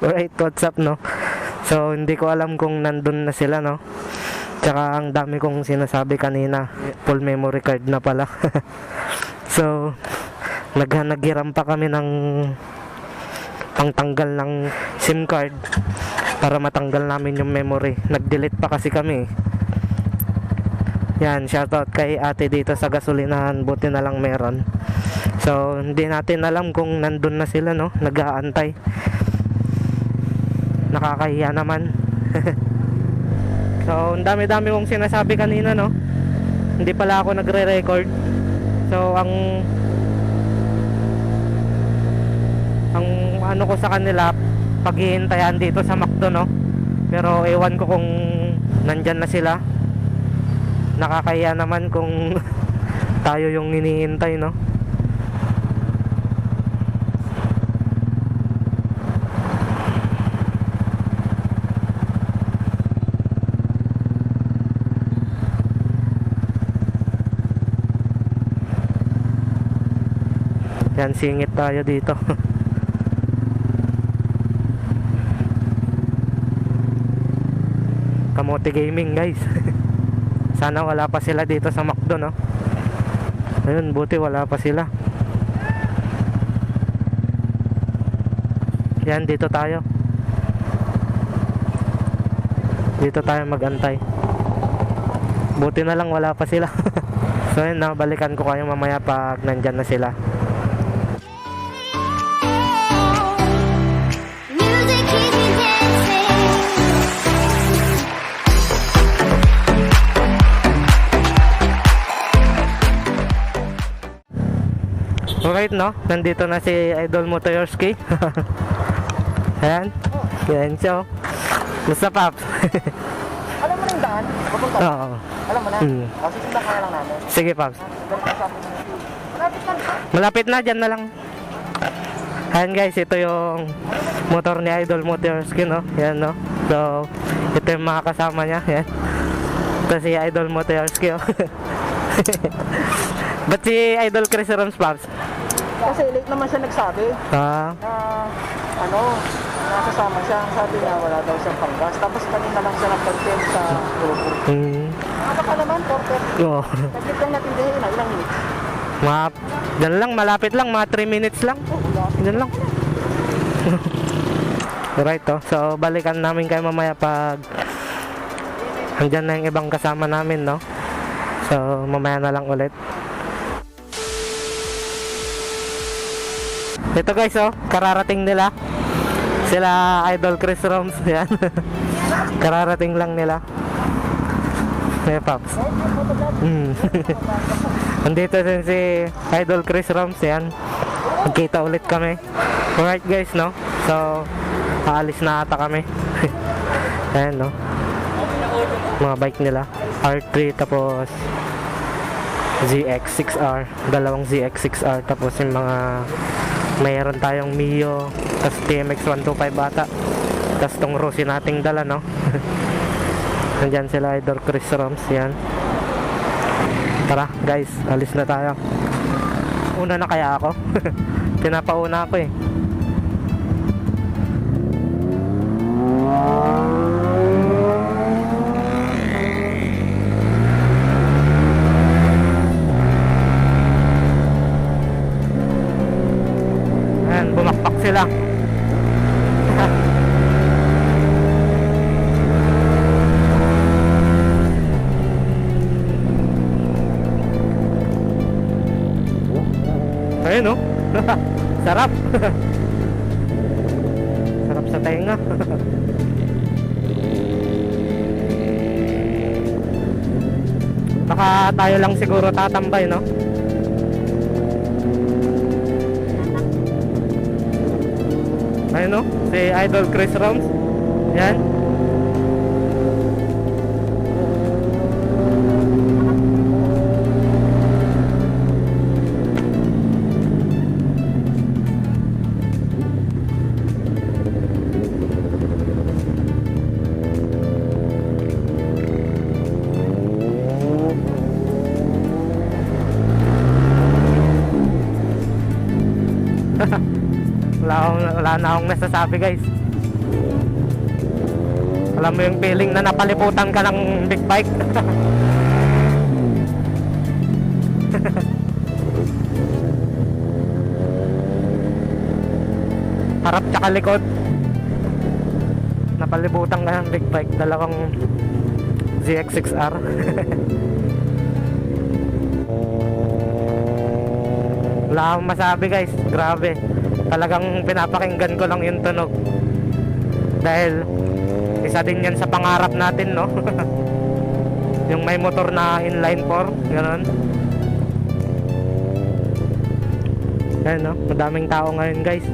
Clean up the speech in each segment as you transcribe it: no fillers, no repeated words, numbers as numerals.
Alright, what's up, no? So, hindi ko alam kung nandun na sila, no? Tsaka ang dami kong sinasabi kanina, full memory card na pala. So, naghiram pa kami ng pangtanggal ng SIM card para matanggal namin yung memory. Nag-delete pa kasi kami. Yan, shoutout kay ate dito sa gasolinahan, buti na lang meron. So, hindi natin alam kung nandun na sila, no? Nag-aantay. Nakakahiya naman. So, ang dami-dami kong sinasabi kanina, no? Hindi pala ako nagre-record. So, ang ano ko sa kanila, paghihintayan dito sa McDo, no? Pero ewan ko kung nandyan na sila. Nakakahiya naman kung tayo yung hinihintay, no? Yan, singit tayo dito. Kamote Gaming, guys. Sana wala pa sila dito sa McDo, no? Ayun, buti wala pa sila. Yan, dito tayo. Dito tayo magantay. Buti na lang wala pa sila. So yun, nabalikan ko kayo mamaya pag nandyan na sila. Alright, no? Nandito na si Idol Motorski. Ayan. Ayan siya. Basta, Paps. Alam mo na yung daan? Papunta? Oo. Alam mo na? O, sisundan ka na lang namin. Sige, Paps. Malapit na, dyan na lang. Ayan, guys, ito yung motor ni Idol Motorski, no? Ayan, no? So, ito yung mga kasama niya. Ayan. Ito si Idol Motorski, oh. Ba't si Idol Chris Roms, Paps? Kasi late naman siya nagsabi Ah. na nakasama siya. Sabi niya wala daw siyang panggas. Tapos kanina lang siya nag-confirm sa grupo. Ano ka naman, Porter? Oo. Saglit lang natin din na ilang minutes. Dyan lang, malapit lang, mga 3 minutes lang. Dyan lang. Right, oh. So, balikan namin kayo mamaya pag andyan na yung ibang kasama namin, no? So, mamaya na lang ulit. Ito, guys, oh, kararating nila. Sila Idol Chris Roms, yan. Kararating lang nila. Hey, Pops. Andito din si Idol Chris Roms, yan. Magkita ulit kami. Alright, guys, no? So, aalis na ata kami. Ayan, no? Mga bike nila. R3, tapos ZX6R. Dalawang ZX6R. Tapos yung mga mayroon tayong Mio, tapos TMX 125 ata, tapos tong Rossi nating dala, no? Nandyan sila Idol Chris Roms, yan. Tara, guys, alis na tayo. Una na kaya ako? Pinapauna ako, eh. Bumakpak sila. Ayun, no? Sarap. Sarap sa tenga. Baka tayo lang siguro tatambay, no? Ayun, no? Si Idol Chris Roms. Yan. wala na akong nasasabi, guys. Alam mo yung feeling na napaliputan ka ng big bike. Harap tsaka likod. Napalibutan ka ng big bike. Dalawang ZX6R. Wala akong masabi guys. Grabe. Talagang pinapakinggan ko lang yung tunog. Dahil isa din yan sa pangarap natin, no? Yung may motor na inline 4, gano'n. Ayan, no? Madaming tao ngayon guys.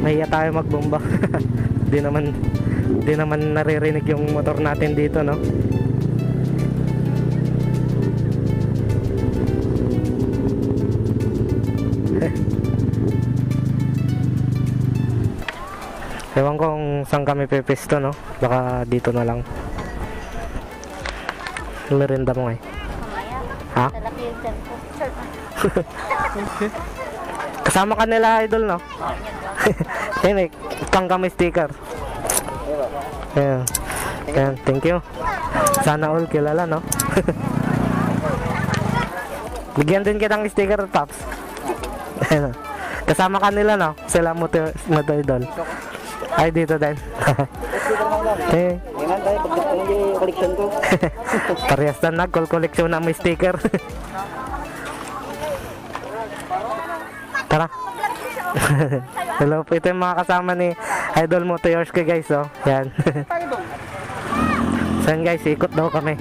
Nahiya tayo magbomba. Di naman naririnig yung motor natin dito, no? Ewan ko kung saan kami pipisto, no? Baka dito na lang. Merinda mo ngayon. Ha? Lalaki yung chan ko. Kasama ka nila idol, no? Yan eh, kang kami sticker. Ayan. Ayan, thank you. Sana all kilala, no? Bigyan din kitang sticker, Pops. Ayan. Kasama ka nila, no? Sila motor idol. Ay, dito din. Eh. Yan tayo, pagkakang yung collection ko. Parehas na nag-collection na may sticker. Tara. Hello po, ito yung mga kasama ni Idol Motoyorski guys, oh. Yan. Saan guys, ikot daw kami.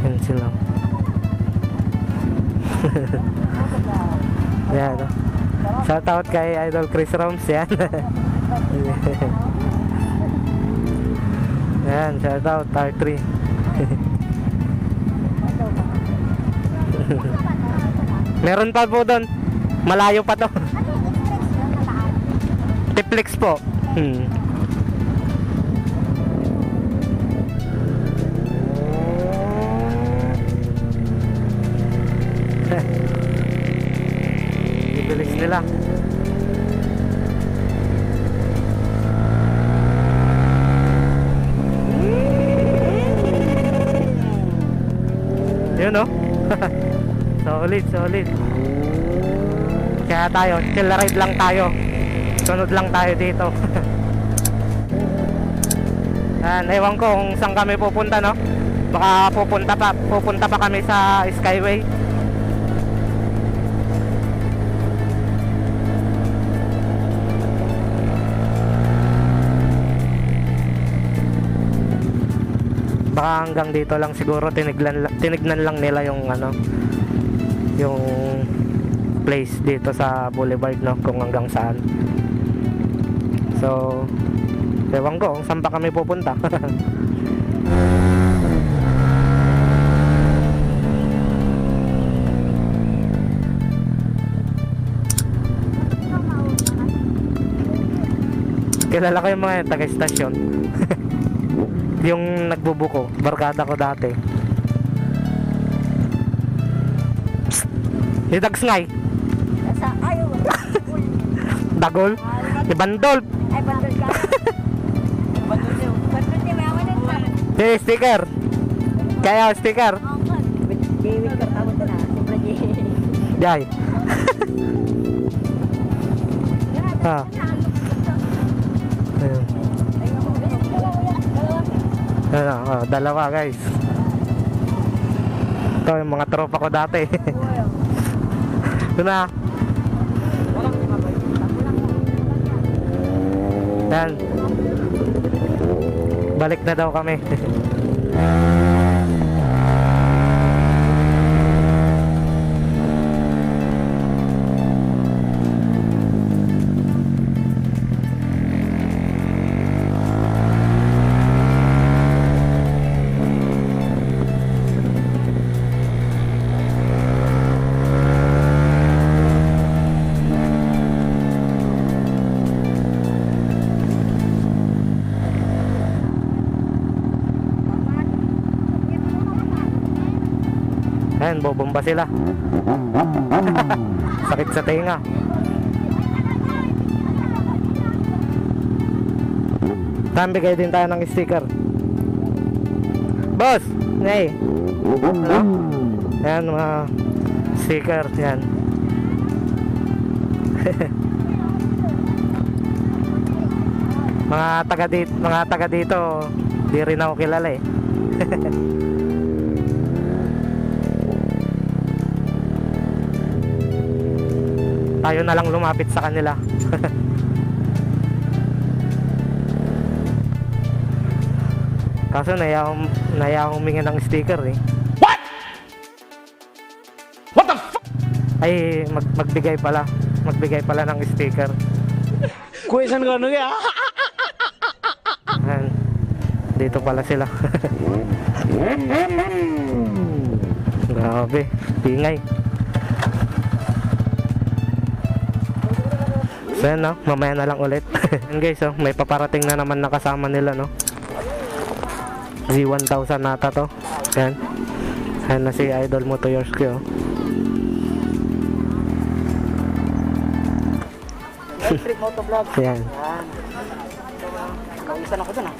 Yan sila. Yan, oh. Shout out kay Idol Chris Roms, yan. Yan, shout out R3. Meron pa po doon. Malayo pa to. Tiplex po. Tiplex nila. Yun, no? Solid. Kaya tayo, chill ride lang tayo. Sunod lang tayo dito. Ewan ko kung saan kami pupunta, no? Baka pupunta pa kami sa Skyway. Baka hanggang dito lang siguro, tinignan lang nila yung yung place dito sa Boulevard, no, kung hanggang saan. So ewan ko kung saan pa kami pupunta. Kilala ko yung mga taga-stasyon. Yung nagbubuko, barkada ko dati. Ni Dagsngay. Nasa ayaw. Dagol. Ni Bandol. Ay, bandol ka. Bandol niyo. Bandol niyo, may awan na. Hey, sticker. Kaya sticker. Wait ka tawag na. Sobra Jay. Ha. Ayun. Ano, oh, dalawa guys. Ito yung mga tropa ko dati. Ito na. Yan. Balik na daw kami. Ayan, bobomba sila. Sakit sa tenga. Bigay din tayo ng sticker. Boss! Nay! Ano? Ayan, mga sticker. Yan. Mga taga dito, di rin ako kilala eh. Tayo na lang lumapit sa kanila. Kaso naya akong humingi ng sticker eh. What the fuck? Ay, magbigay pala. Magbigay pala ng sticker. Kuwesan ko ano kaya? Ayan. Dito pala sila. Grabe, pingay. So yan, no? Mamaya na lang ulit. Yan guys, oh, may paparating na naman na kasama nila, no? Z1000 nata to. Yan. Yan na si Idol Motoyorski, oh. Electric motovlog. Yan. Ayan. Kawisan ako dun ah.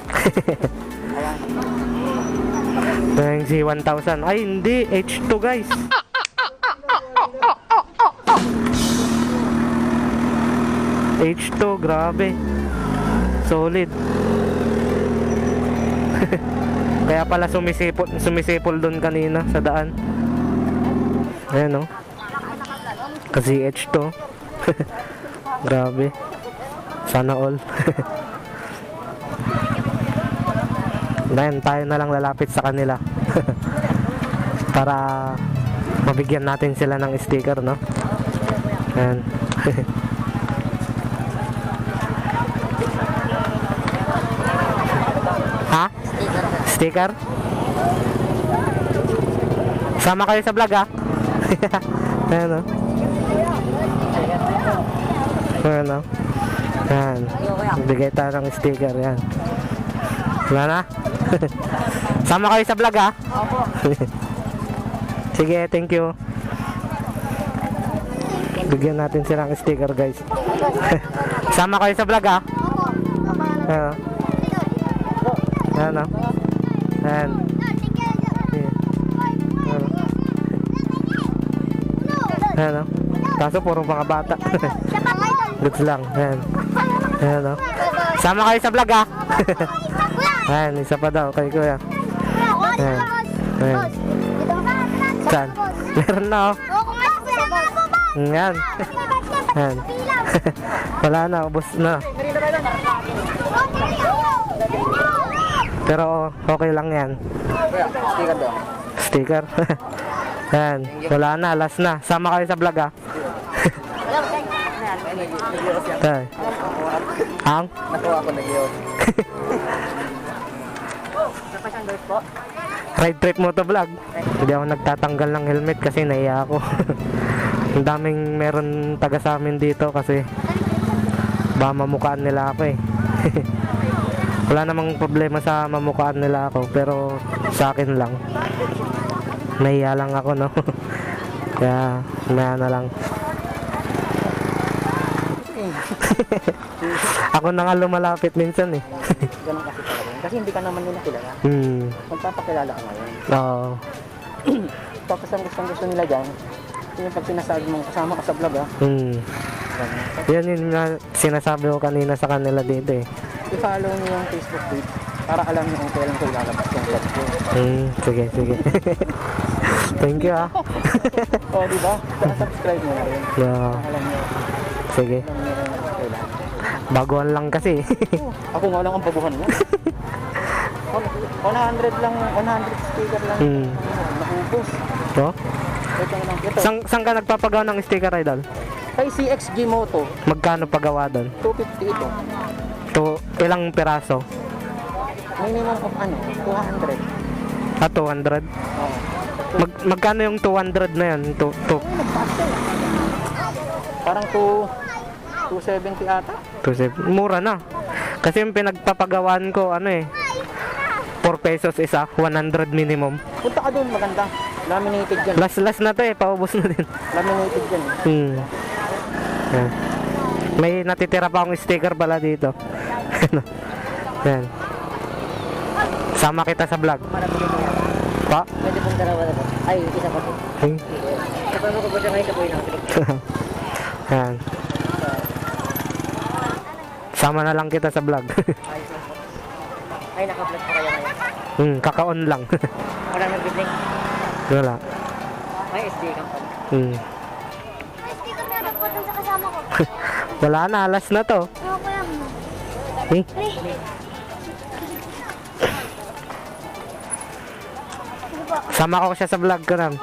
Ayan. Ito yung Z1000. Ay, hindi. H2 guys. H2, grabe. Solid. Kaya pala sumisipol doon kanina sa daan. Ayan, no? Kasi H2. Grabe. Sana all. Then tayo na lang lalapit sa kanila. Para mabigyan natin sila ng sticker, no? Ayan. Ha? Sticker? Sama kayo sa vlog, ha? Ayan, no? Ayan, no? Ayan. Bigay tayo ng sticker, yan. Wala na? Sama kayo sa vlog, ha? Sige, thank you. Bigyan natin silang sticker, guys. Sama kayo sa vlog, ha? Ayan. Ayan, no? Ayan. Ayan, no? Kaso puro mga bata. Goods lang. Ayan. Ayan, no? Sama kayo sa vlog, ha? Ayan, isa pa daw kay kuya. Ayan. Ayan. Saan? Meron na, oh. Ayan. Ayan. Wala na, ubos na. Pero okay lang yan. Kuya, sticker doon. Sticker. Ayan. Wala na, last na. Sama kayo sa vlog, ha? Ayan. Ang? Nakuha ako nag-ios. Ride trip motovlog. Hindi ako nagtatanggal ng helmet kasi naiya ako. Ang daming meron taga sa amin dito kasi baka mamukaan nila ako eh. Wala namang problema sa mamukaan nila ako pero sa akin lang. Naiya lang ako, no? Kaya maya na lang. Ako na nga lumalapit minsan eh. Ganun kasi talaga. Kasi hindi ka naman nila kilala. Magpapakilala ka ngayon. Oo. Tapos ang gusto nila dyan, yung pag sinasabi mong kasama ka sa vlog ah. Ganun. Yan yun na sinasabi ko kanina sa kanila dito eh. I-follow niyo yung Facebook page para alam niyo kung kailan ko ilalabas yung vlog ko. Sige, sige. Thank you, ah. O, di ba? Subscribe mo na rin. Yeah. Alam niyo. Sige. Alam niyo rin kailan. Baguhan lang kasi. Ako nga lang ang baguhan mo. 100 lang, 100 sticker lang. Nakubos. So, Ito lang. Ito. saan ka nagpapagawa ng sticker, Idol? Kay CXG Moto, Magkano pagawa doon? 250 ito. Ilang piraso? Minimum of 200. 200? Oo. Magkano yung 200 na yan? Parang 270 ata. 270. Mura na. Kasi yung pinagpapagawaan ko, 4 pesos isa, 100 minimum. Punta ka doon, maganda. Laminated yan. Last na to eh, paubos na din. Laminated yan. Yan. May natitira pa akong sticker pala dito. Ano? Yan. Sama kita sa vlog. Pa? Pwede pong dalawa na po. Ay, isa pa po. Kapag ko po siya ngayon, kapoy na. Yan. Sama na lang kita sa vlog. Ay, naka-vlog pa kayo ngayon. Kaka-on lang. Wala nag-bidling. Wala. May SD company. May sticker na nagpotong sa kasama ko. Wala na, alas na to. Ano ko yan? Eh, sama ko siya sa vlog ko nam.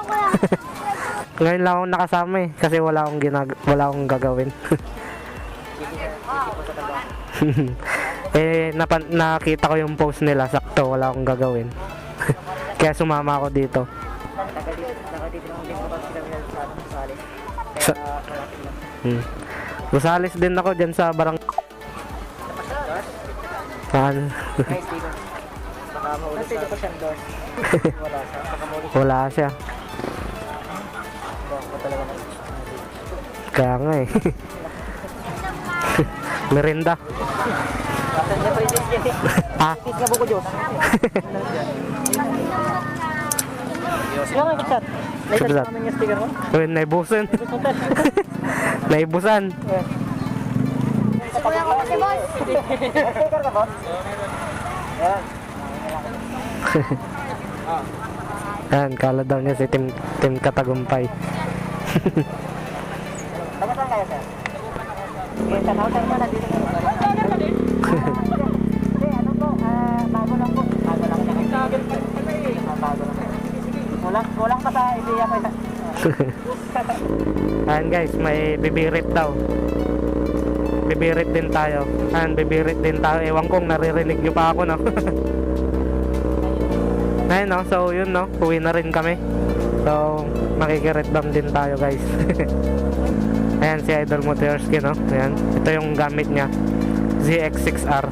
Ngayon lang akong nakasama eh, kasi wala akong gagawin. Eh, nakita ko yung post nila, sakto, wala akong gagawin. Kaya sumama ako dito. Sa, Rosales din ako dyan sa barang... Saan? May SD ko. Baka maulit sa... ko siyang doon. Wala siya. Baka maulit Wala siya. ko talaga na. Kaya nga eh. Merinda. Bakit niya pa rin yan eh. Ah, Kis nga buko Diyos. Yung nga chat. Naitag Chat. namin yung sticker mo. uy, naibusan. Naibusan. Kuya ko kasi boss. Sticker ka boss? Yan. Yan, kala daw niya si Team Katagumpay. Taga saan kayo sir? Okay, sa Nautan mo nandito ka. Hindi, ano po, bago lang po. Bago lang siya. Bago lang. Walang pa sa idea mo. Ayan guys, may bibirit daw. Bibirit din tayo. Ayan, bibirit din tayo. Ewan kong naririnig nyo pa ako, no? Ayun, no? So, yun, no? Uwi na rin kami. So, makikiritbam din tayo, guys. Ayan, si Idol Motorski, no? Ayan. Ito yung gamit niya. ZX6R.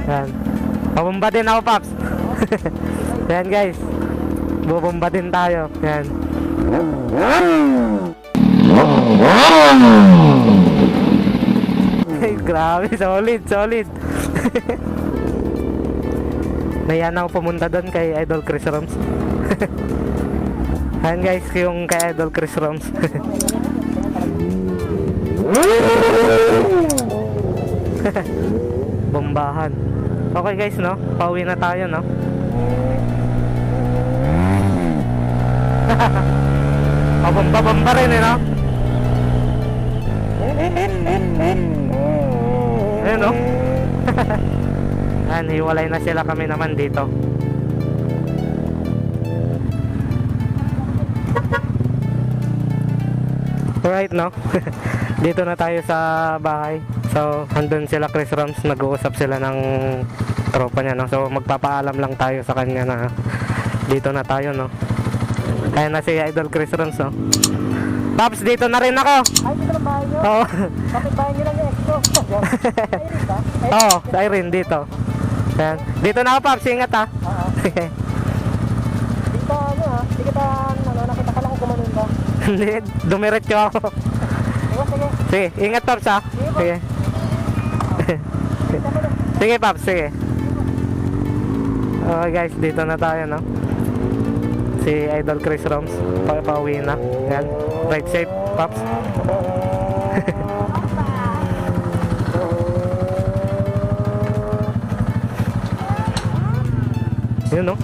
Ayan. Pabomba din ako, Paps. Ayan, guys. Bubomba din tayo. Ayan. Ay, grabe. Solid. Nayan ako pumunta doon kay Idol Chris Roms. Ayan, guys. Yung kay Idol Chris Roms. Bombahan. Okay guys, no? Pauwi na tayo, no? Pabomba-bomba rin, eh, no? Ayun, no? Ayan, hiwalay na sila, kami naman dito. Alright, no? Dito na tayo sa bahay. So, andun sila Chris Roms, nag-uusap sila ng tropa niya, no? So, magpapaalam lang tayo sa kanya na dito na tayo, no? Kaya na si Idol Chris Roms, no? Paps, dito na rin ako! Ay, dito lang bahay nyo? Oo. Bakit bahay nyo lang yung expo? Ayun ba? Oo, sa Irene, dito. Ayan. Dito na ako, Paps. Ingat, ha? Oo. Dito ano ha? Hindi kita nakita ka lang kung gumanon ka. Hindi, dumiretso ako. Sige. Sige, ingat, Paps, ha? Sige. Sige, Paps, sige. Okay, guys, dito na tayo, no? Si Idol Chris Roms, pauwi na. Yan, ride safe, Paps. Yun, no?